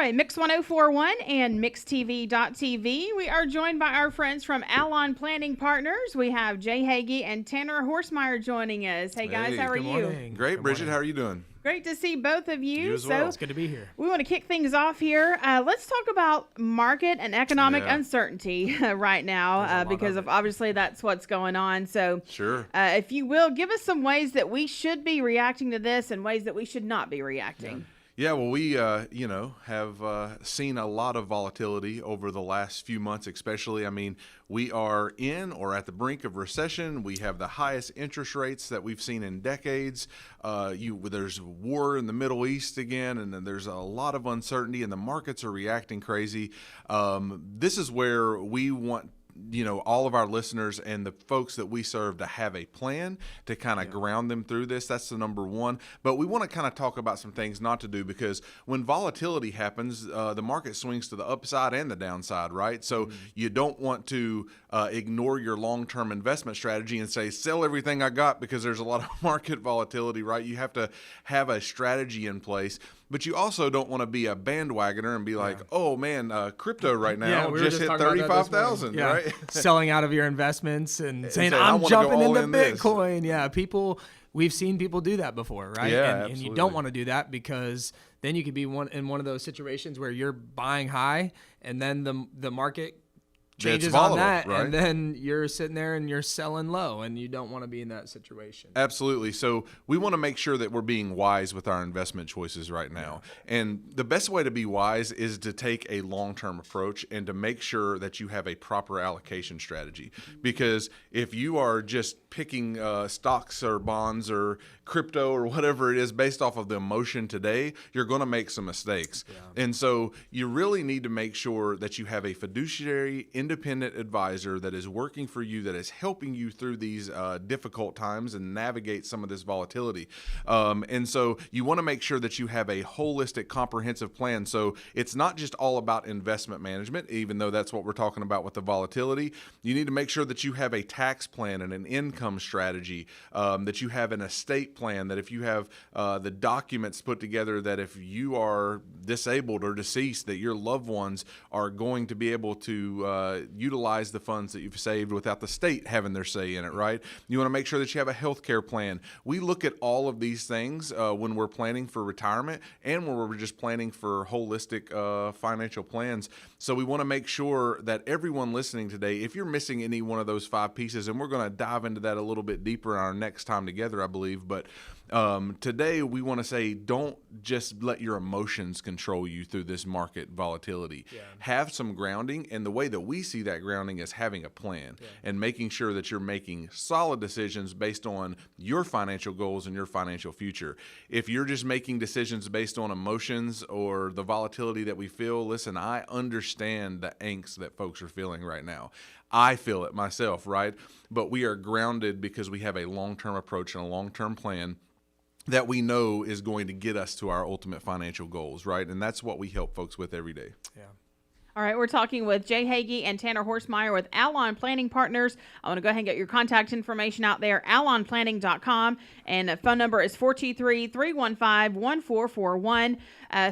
right, Mix 1041 and MixTV.tv. We are joined by our friends from Allon Planning Partners. We have Jay Hagey and Tanner Hortsmeyer joining us. Hey guys, how are Good you? Morning. Great, Good Bridget. morning. How are you doing? Great to see both of you. You as well. It's good to be here. We want to kick things off here. Let's talk about market and economic uncertainty right now because of obviously that's what's going on. So, Sure. If you will, give us some ways that we should be reacting to this and ways that we should not be reacting. Yeah, well, we, have seen a lot of volatility over the last few months, especially. I mean, we are in or at the brink of recession. We have the highest interest rates that we've seen in decades. There's war in the Middle East again, and then there's a lot of uncertainty, and the markets are reacting crazy. This is where we want all of our listeners and the folks that we serve to have a plan to kind of ground them through this. That's the number one. But we want to kind of talk about some things not to do, because when volatility happens, the market swings to the upside and the downside, right? So you don't want to ignore your long-term investment strategy and say, sell everything I got because there's a lot of market volatility, right? You have to have a strategy in place. But you also don't want to be a bandwagoner and be like, oh, man, crypto right now just hit 35,000, right? Selling out of your investments and saying, I I'm wanna jumping go all into in this. Bitcoin. Yeah, we've seen people do that before, right? Yeah, and you don't want to do that, because then you could be in one of those situations where you're buying high and then the market changes volatile, on that, right? and then you're sitting there and you're selling low, and you don't want to be in that situation. Absolutely. So we want to make sure that we're being wise with our investment choices right now. And the best way to be wise is to take a long-term approach and to make sure that you have a proper allocation strategy. Because if you are just picking stocks or bonds or crypto or whatever it is based off of the emotion today, you're going to make some mistakes. Yeah. And so you really need to make sure that you have a fiduciary, independent advisor that is working for you, that is helping you through these difficult times and navigate some of this volatility. And so you want to make sure that you have a holistic, comprehensive plan. So it's not just all about investment management, even though that's what we're talking about with the volatility. You need to make sure that you have a tax plan and an income strategy, that you have an estate plan, that if you have the documents put together, that if you are disabled or deceased, that your loved ones are going to be able to utilize the funds that you've saved without the state having their say in it, right? You want to make sure that you have a health care plan. We look at all of these things when we're planning for retirement and when we're just planning for holistic financial plans. So we want to make sure that everyone listening today, if you're missing any one of those 5 pieces, and we're going to dive into that a little bit deeper in our next time together, I believe, but today we want to say, don't just let your emotions control you through this market volatility. Yeah. Have some grounding, and the way that we see that grounding is having a plan and making sure that you're making solid decisions based on your financial goals and your financial future. If you're just making decisions based on emotions or the volatility that we feel, listen, I understand the angst that folks are feeling right now. I feel it myself, right? But we are grounded because we have a long-term approach and a long-term plan that we know is going to get us to our ultimate financial goals, right? And that's what we help folks with every day. Yeah. All right, we're talking with Jay Hagey and Tanner Hortsmeyer with Allon Planning Partners. I want to go ahead and get your contact information out there, allonplanning.com, and the phone number is 423-315-1441.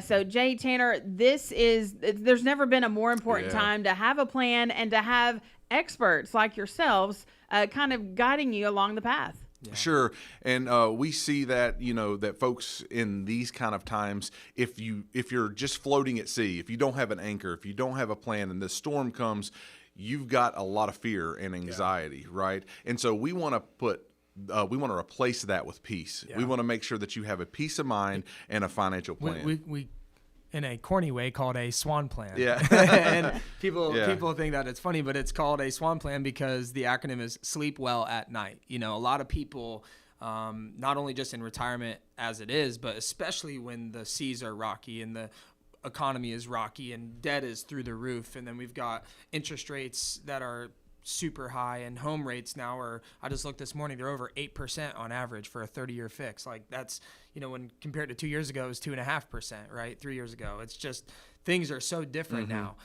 So, Jay, Tanner, there's never been a more important time to have a plan and to have experts like yourselves kind of guiding you along the path. Yeah. Sure. And we see that, that folks in these kind of times, if you're just floating at sea, if you don't have an anchor, if you don't have a plan and the storm comes, you've got a lot of fear and anxiety, right? And so we want to replace that with peace. Yeah. We want to make sure that you have a peace of mind and a financial plan. We in a corny way, called a SWAN plan. Yeah. And people think that it's funny, but it's called a SWAN plan because the acronym is sleep well at night. A lot of people, not only just in retirement as it is, but especially when the seas are rocky and the economy is rocky and debt is through the roof. And then we've got interest rates that are super high, and home rates now I just looked this morning, they're over 8% on average for a 30-year fix. Like, that's, when compared to 2 years ago, it was 2.5%, right? 3 years ago. It's just, things are so different now.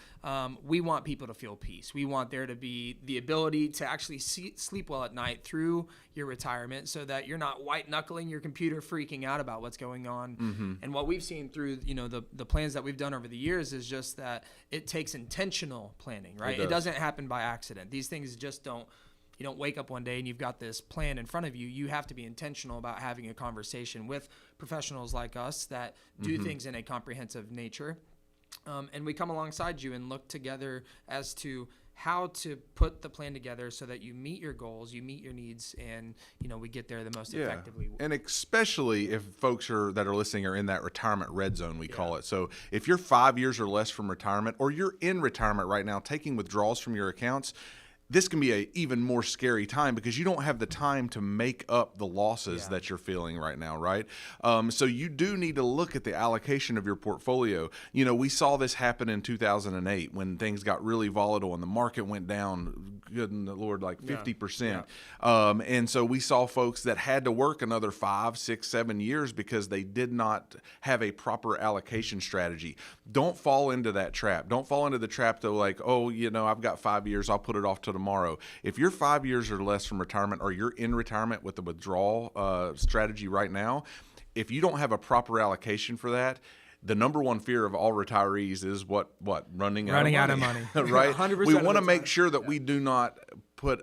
We want people to feel peace. We want there to be the ability to actually sleep well at night through your retirement, so that you're not white knuckling your computer, freaking out about what's going on. And what we've seen through, the plans that we've done over the years is just that it takes intentional planning, right? It doesn't happen by accident. These things just don't. You don't wake up one day and you've got this plan in front of you. You have to be intentional about having a conversation with professionals like us that do things in a comprehensive nature. And we come alongside you and look together as to how to put the plan together so that you meet your goals, you meet your needs, and we get there the most effectively. And especially if folks that are listening are in that retirement red zone, we call it. So if you're 5 years or less from retirement, or you're in retirement right now taking withdrawals from your accounts, this can be an even more scary time, because you don't have the time to make up the losses that you're feeling right now, right? So you do need to look at the allocation of your portfolio. We saw this happen in 2008 when things got really volatile and the market went down, good in the Lord, like 50%. And so we saw folks that had to work another 5, 6, 7 years because they did not have a proper allocation strategy. Don't fall into that trap. Don't fall into the trap to like, I've got 5 years, I'll put it off to tomorrow. If you're 5 years or less from retirement, or you're in retirement with the withdrawal strategy right now, if you don't have a proper allocation for that, the number one fear of all retirees is what? Running out of money. Right? 100% we want to make sure that we do not put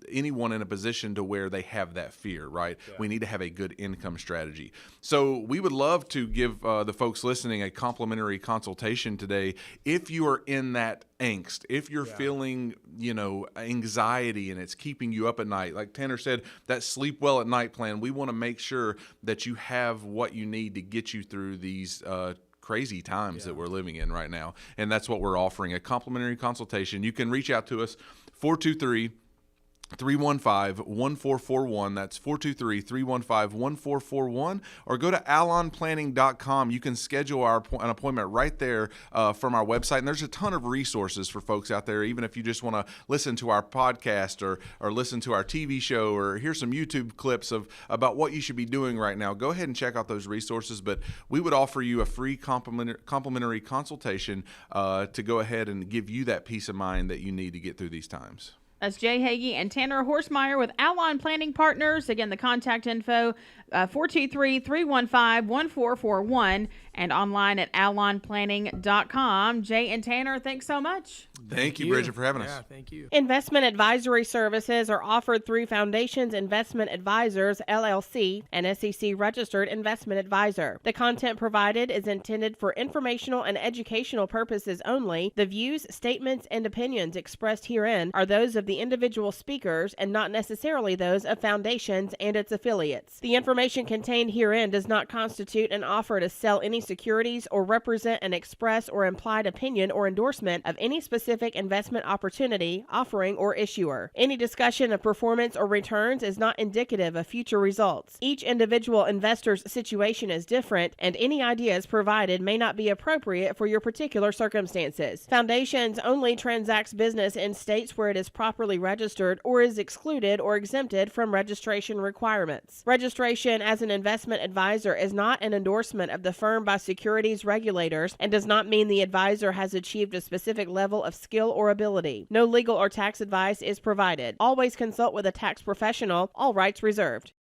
anyone in a position to where they have that fear, right? We need to have a good income strategy. So we would love to give the folks listening a complimentary consultation today. If you are in that angst, if you're feeling, anxiety and it's keeping you up at night, like Tanner said, that sleep well at night plan, we want to make sure that you have what you need to get you through these crazy times that we're living in right now. And that's what we're offering, a complimentary consultation. You can reach out to us, 423-315-1441. That's 423-315-1441. Or go to allonplanning.com. You can schedule an appointment right there from our website. And there's a ton of resources for folks out there, even if you just want to listen to our podcast or listen to our TV show or hear some YouTube clips about what you should be doing right now. Go ahead and check out those resources. But we would offer you a free complimentary consultation to go ahead and give you that peace of mind that you need to get through these times. That's Jay Hagey and Tanner Hortsmeyer with Allon Planning Partners. Again, the contact info, 423-315-1441, and online at allonplanning.com. Jay and Tanner, thanks so much. Thank you, Bridget, for having us. Yeah, thank you. Investment advisory services are offered through Foundations Investment Advisors, LLC, an SEC-registered investment advisor. The content provided is intended for informational and educational purposes only. The views, statements, and opinions expressed herein are those of the individual speakers and not necessarily those of Foundations and its affiliates. The information contained herein does not constitute an offer to sell any securities or represent an express or implied opinion or endorsement of any specific investment opportunity, offering, or issuer. Any discussion of performance or returns is not indicative of future results. Each individual investor's situation is different, and any ideas provided may not be appropriate for your particular circumstances. Foundations only transacts business in states where it is properly registered or is excluded or exempted from registration requirements. Registration as an investment advisor is not an endorsement of the firm by securities regulators and does not mean the advisor has achieved a specific level of skill or ability. No legal or tax advice is provided. Always consult with a tax professional. All rights reserved.